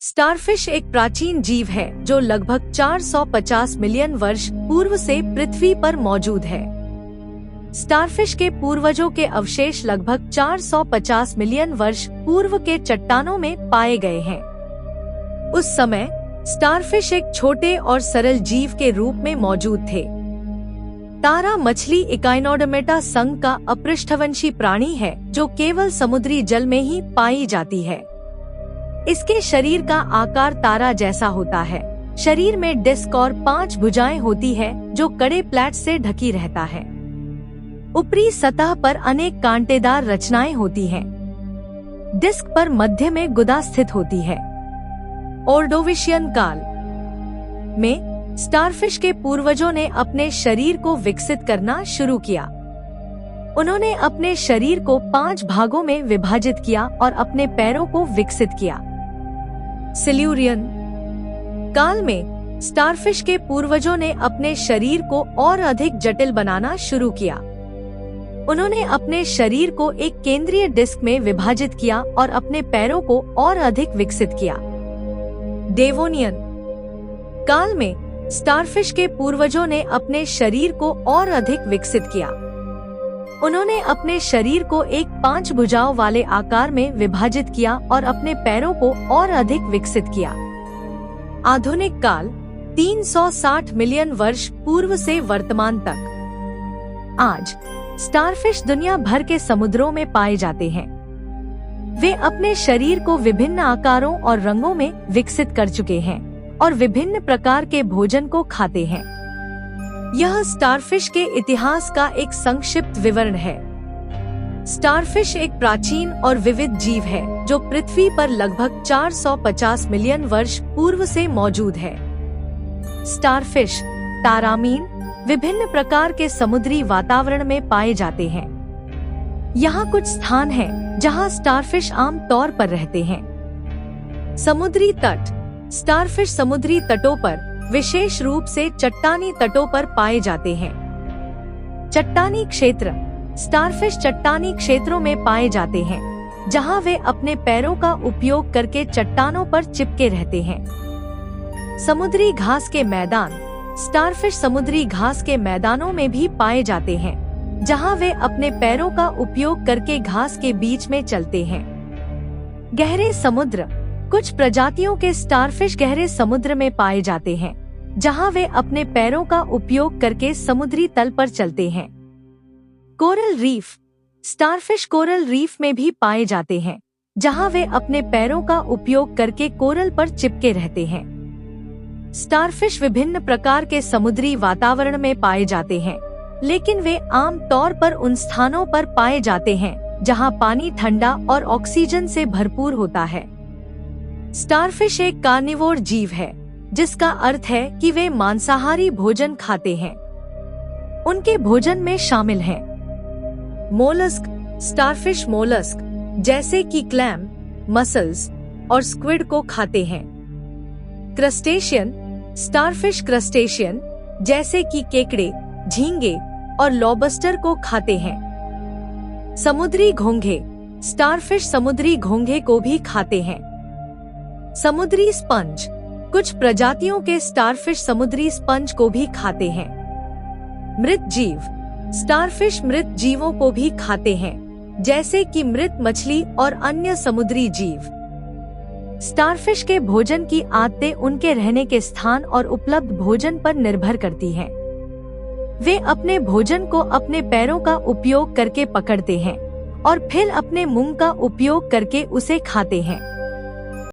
Starfish एक प्राचीन जीव है जो लगभग 450 मिलियन वर्ष पूर्व से पृथ्वी पर मौजूद है। स्टारफिश के पूर्वजों के अवशेष लगभग 450 मिलियन वर्ष पूर्व के चट्टानों में पाए गए हैं। उस समय स्टारफिश एक छोटे और सरल जीव के रूप में मौजूद थे। तारा मछली इकाइनोडर्मेटा संघ का अपृष्ठवंशी प्राणी है जो केवल समुद्री जल में ही पाई जाती है। इसके शरीर का आकार तारा जैसा होता है। शरीर में डिस्क और 5 भुजाएं होती है जो कड़े प्लेट से ढकी रहता है। ऊपरी सतह पर अनेक कांटेदार रचनाएं होती हैं। डिस्क पर मध्य में गुदा स्थित होती है। ऑर्डोविशियन काल में स्टारफिश के पूर्वजों ने अपने शरीर को विकसित करना शुरू किया। उन्होंने अपने शरीर को 5 भागों में विभाजित किया और अपने पैरों को विकसित किया। सिल्यूरियन काल में स्टारफिश के पूर्वजों ने अपने शरीर को और अधिक जटिल बनाना शुरू किया। उन्होंने अपने शरीर को एक केंद्रीय डिस्क में विभाजित किया और अपने पैरों को और अधिक विकसित किया। डेवोनियन काल में स्टारफिश के पूर्वजों ने अपने शरीर को और अधिक विकसित किया। उन्होंने अपने शरीर को एक 5 भुजाओं वाले आकार में विभाजित किया और अपने पैरों को और अधिक विकसित किया। आधुनिक काल 360 मिलियन वर्ष पूर्व से वर्तमान तक। आज स्टारफिश दुनिया भर के समुद्रों में पाए जाते हैं। वे अपने शरीर को विभिन्न आकारों और रंगों में विकसित कर चुके हैं और विभिन्न प्रकार के भोजन को खाते हैं। यह स्टारफिश के इतिहास का एक संक्षिप्त विवरण है। स्टारफिश एक प्राचीन और विविध जीव है जो पृथ्वी पर लगभग 450 मिलियन वर्ष पूर्व से मौजूद है। स्टारफिश तारामीन विभिन्न प्रकार के समुद्री वातावरण में पाए जाते हैं। यहाँ कुछ स्थान हैं जहाँ स्टारफिश आम तौर पर रहते हैं। समुद्री तट स्टारफिश समुद्री तटों पर विशेष रूप से चट्टानी तटों पर पाए जाते हैं। चट्टानी क्षेत्र स्टारफिश चट्टानी क्षेत्रों में पाए जाते हैं जहां वे अपने पैरों का उपयोग करके चट्टानों पर चिपके रहते हैं। समुद्री घास के मैदान स्टारफिश समुद्री घास के मैदानों में भी पाए जाते हैं जहां वे अपने पैरों का उपयोग करके घास के बीच में चलते हैं। गहरे समुद्र कुछ प्रजातियों के स्टारफिश गहरे समुद्र में पाए जाते हैं जहां वे अपने पैरों का उपयोग करके समुद्री तल पर चलते हैं। Coral reef starfish coral reef में भी पाए जाते हैं जहां वे अपने पैरों का उपयोग करके कोरल पर चिपके रहते हैं। स्टारफिश विभिन्न प्रकार के समुद्री वातावरण में पाए जाते हैं, लेकिन वे आम तौर पर उन स्थानों पर पाए जाते हैं जहां पानी ठंडा और ऑक्सीजन से भरपूर होता है। स्टारफिश एक कार्निवोर जीव है, जिसका अर्थ है कि वे मांसाहारी भोजन खाते हैं। उनके भोजन में शामिल हैं मोलस्क स्टारफिश मोलस्क जैसे कि क्लैम, मसल्स और स्क्विड को खाते हैं। क्रस्टेशियन स्टारफिश क्रस्टेशियन जैसे कि केकड़े, झींगे और लॉबस्टर को खाते हैं। समुद्री घोंघे स्टारफिश समुद्री घोंघे को भी खाते हैं। समुद्री स्पंज कुछ प्रजातियों के स्टारफिश समुद्री स्पंज को भी खाते हैं। मृत जीव स्टारफिश मृत जीवों को भी खाते हैं, जैसे कि मृत मछली और अन्य समुद्री जीव। स्टारफिश के भोजन की आदतें उनके रहने के स्थान और उपलब्ध भोजन पर निर्भर करती हैं। वे अपने भोजन को अपने पैरों का उपयोग करके पकड़ते हैं और फिर अपने मुंह का उपयोग करके उसे खाते हैं।